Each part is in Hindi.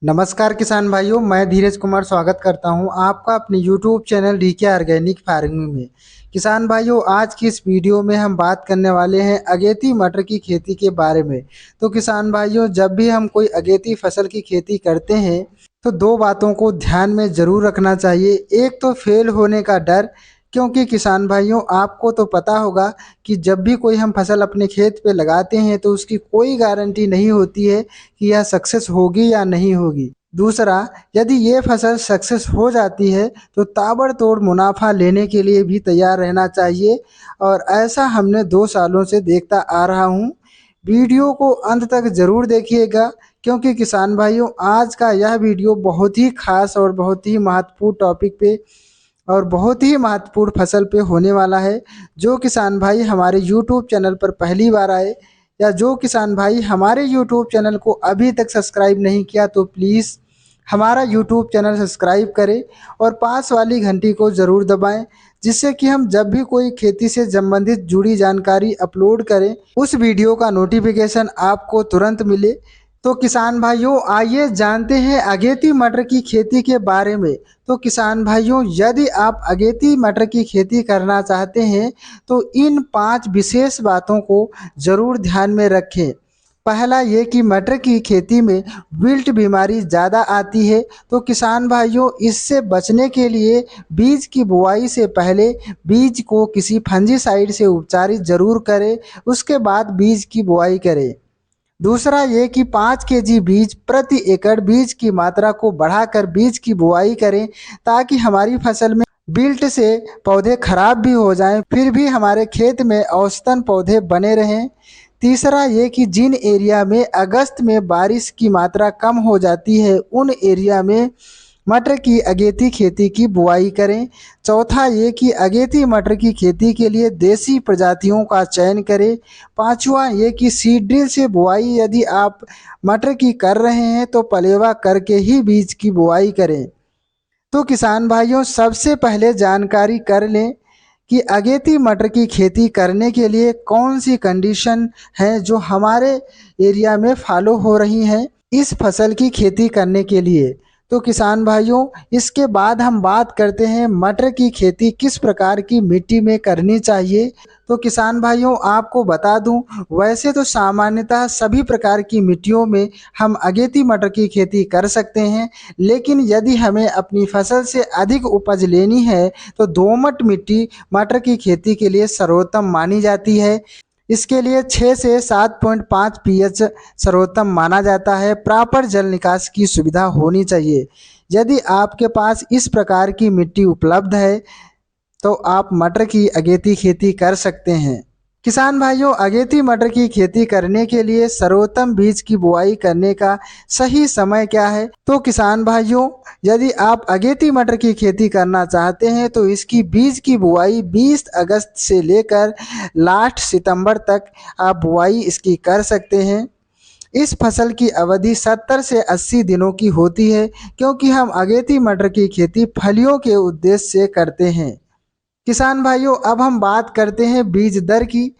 नमस्कार किसान भाइयों, मैं धीरज कुमार स्वागत करता हूं आपका अपने YouTube channel DK organic farming में। किसान भाइयों, आज की इस वीडियो में हम बात करने वाले हैं अगेती मटर की खेती के बारे में। तो किसान भाइयों, जब भी हम कोई अगेती फसल की खेती करते हैं तो दो बातों को ध्यान में ज़रूर रखना चाहिए। एक तो फेल होने का डर, क्योंकि किसान भाइयों आपको तो पता होगा कि जब भी कोई हम फसल अपने खेत पे लगाते हैं तो उसकी कोई गारंटी नहीं होती है कि यह सक्सेस होगी या नहीं होगी। दूसरा, यदि ये फसल सक्सेस हो जाती है तो ताबड़तोड़ मुनाफा लेने के लिए भी तैयार रहना चाहिए, और ऐसा हमने 2 सालों से देखता आ रहा हूँ। वीडियो को अंत तक ज़रूर देखिएगा, क्योंकि किसान भाइयों आज का यह वीडियो बहुत ही खास और बहुत ही महत्वपूर्ण टॉपिक पे और बहुत ही महत्वपूर्ण फसल पे होने वाला है। जो किसान भाई हमारे यूट्यूब चैनल पर पहली बार आए, या जो किसान भाई हमारे यूट्यूब चैनल को अभी तक सब्सक्राइब नहीं किया, तो प्लीज़ हमारा यूट्यूब चैनल सब्सक्राइब करें और पास वाली घंटी को ज़रूर दबाएं, जिससे कि हम जब भी कोई खेती से संबंधित जुड़ी जानकारी अपलोड करें उस वीडियो का नोटिफिकेशन आपको तुरंत मिले। तो किसान भाइयों, आइए जानते हैं अगेती मटर की खेती के बारे में। तो किसान भाइयों, यदि आप अगेती मटर की खेती करना चाहते हैं तो इन 5 विशेष बातों को ज़रूर ध्यान में रखें। पहला ये कि मटर की खेती में विल्ट बीमारी ज़्यादा आती है, तो किसान भाइयों इससे बचने के लिए बीज की बुआई से पहले बीज को किसी फंजीसाइड से उपचारित ज़रूर करें, उसके बाद बीज की बुआई करें। दूसरा ये कि 5 केजी बीज प्रति एकड़ बीज की मात्रा को बढ़ाकर बीज की बुआई करें, ताकि हमारी फसल में विल्ट से पौधे खराब भी हो जाएं फिर भी हमारे खेत में औसतन पौधे बने रहें। तीसरा ये कि जिन एरिया में अगस्त में बारिश की मात्रा कम हो जाती है उन एरिया में मटर की अगेती खेती की बुआई करें। चौथा ये कि अगेती मटर की खेती के लिए देसी प्रजातियों का चयन करें। पांचवा ये कि सीड ड्रिल से बुआई यदि आप मटर की कर रहे हैं तो पलेवा करके ही बीज की बुआई करें। तो किसान भाइयों, सबसे पहले जानकारी कर लें कि अगेती मटर की खेती करने के लिए कौन सी कंडीशन है जो हमारे एरिया में फॉलो हो रही हैं इस फसल की खेती करने के लिए। तो किसान भाइयों, इसके बाद हम बात करते हैं मटर की खेती किस प्रकार की मिट्टी में करनी चाहिए। तो किसान भाइयों आपको बता दूं, वैसे तो सामान्यतः सभी प्रकार की मिट्टियों में हम अगेती मटर की खेती कर सकते हैं, लेकिन यदि हमें अपनी फसल से अधिक उपज लेनी है तो दोमट मिट्टी मटर की खेती के लिए सर्वोत्तम मानी जाती है। इसके लिए 6 से 7.5 पीएच सर्वोत्तम माना जाता है। प्रॉपर जल निकास की सुविधा होनी चाहिए। यदि आपके पास इस प्रकार की मिट्टी उपलब्ध है तो आप मटर की अगेती खेती कर सकते हैं। किसान भाइयों, अगेती मटर की खेती करने के लिए सर्वोत्तम बीज की बुआई करने का सही समय क्या है? तो किसान भाइयों, यदि आप अगेती मटर की खेती करना चाहते हैं तो इसकी बीज की बुआई 20 अगस्त से लेकर लास्ट सितंबर तक आप बुआई इसकी कर सकते हैं। इस फसल की अवधि 70 से 80 दिनों की होती है, क्योंकि हम अगेती मटर की खेती फलियों के उद्देश्य से करते हैं। किसान भाइयों, अब हम बात करते हैं बीज दर की।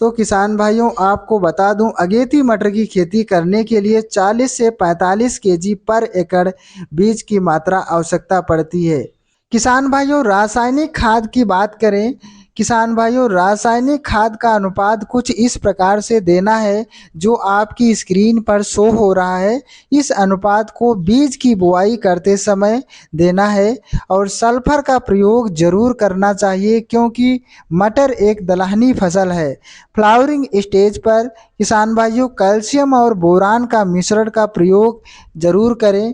तो किसान भाइयों आपको बता दूं, अगेती मटर की खेती करने के लिए 40 से 45 केजी पर एकड़ बीज की मात्रा आवश्यकता पड़ती है। किसान भाइयों, रासायनिक खाद की बात करें। किसान भाइयों, रासायनिक खाद का अनुपात कुछ इस प्रकार से देना है जो आपकी स्क्रीन पर शो हो रहा है। इस अनुपात को बीज की बुआई करते समय देना है, और सल्फर का प्रयोग जरूर करना चाहिए, क्योंकि मटर एक दलहनी फसल है। फ्लावरिंग स्टेज पर किसान भाइयों कैल्शियम और बोरान का मिश्रण का प्रयोग जरूर करें,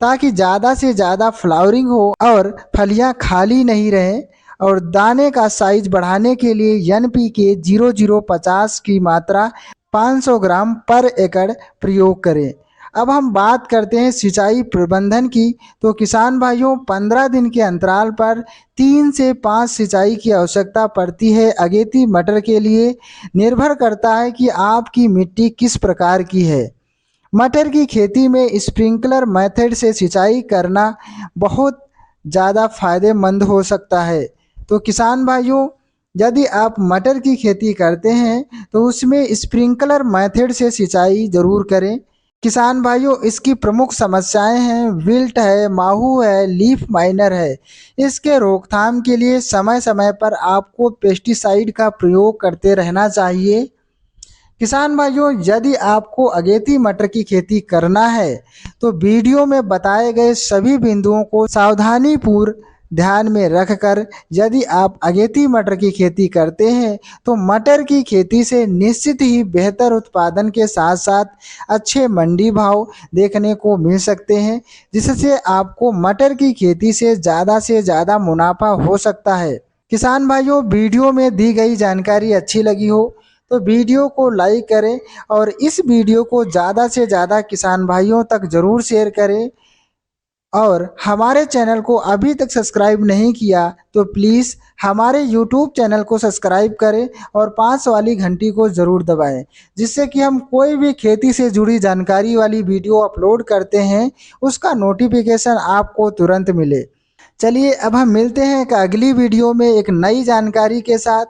ताकि ज़्यादा से ज़्यादा फ्लावरिंग हो और फलियां खाली नहीं रहें। और दाने का साइज बढ़ाने के लिए NPK 0050 की मात्रा 500 ग्राम पर एकड़ प्रयोग करें। अब हम बात करते हैं सिंचाई प्रबंधन की। तो किसान भाइयों, 15 दिन के अंतराल पर 3 से 5 सिंचाई की आवश्यकता पड़ती है अगेती मटर के लिए। निर्भर करता है कि आपकी मिट्टी किस प्रकार की है। मटर की खेती में स्प्रिंकलर मेथड से सिंचाई करना बहुत ज़्यादा फायदेमंद हो सकता है। तो किसान भाइयों, यदि आप मटर की खेती करते हैं तो उसमें स्प्रिंकलर मेथड से सिंचाई ज़रूर करें। किसान भाइयों, इसकी प्रमुख समस्याएं हैं विल्ट है, माहू है, लीफ माइनर है। इसके रोकथाम के लिए समय समय पर आपको पेस्टिसाइड का प्रयोग करते रहना चाहिए। किसान भाइयों, यदि आपको अगेती मटर की खेती करना है तो वीडियो में बताए गए सभी बिंदुओं को सावधानीपूर्वक ध्यान में रखकर यदि आप अगेती मटर की खेती करते हैं तो मटर की खेती से निश्चित ही बेहतर उत्पादन के साथ साथ अच्छे मंडी भाव देखने को मिल सकते हैं, जिससे आपको मटर की खेती से ज़्यादा मुनाफा हो सकता है। किसान भाइयों, वीडियो में दी गई जानकारी अच्छी लगी हो तो वीडियो को लाइक करें और इस वीडियो को ज़्यादा से ज़्यादा किसान भाइयों तक ज़रूर शेयर करें। और हमारे चैनल को अभी तक सब्सक्राइब नहीं किया तो प्लीज़ हमारे यूट्यूब चैनल को सब्सक्राइब करें और पास वाली घंटी को ज़रूर दबाएं, जिससे कि हम कोई भी खेती से जुड़ी जानकारी वाली वीडियो अपलोड करते हैं उसका नोटिफिकेशन आपको तुरंत मिले। चलिए अब हम मिलते हैं एक अगली वीडियो में एक नई जानकारी के साथ।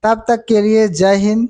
तब तक के लिए जय हिंद।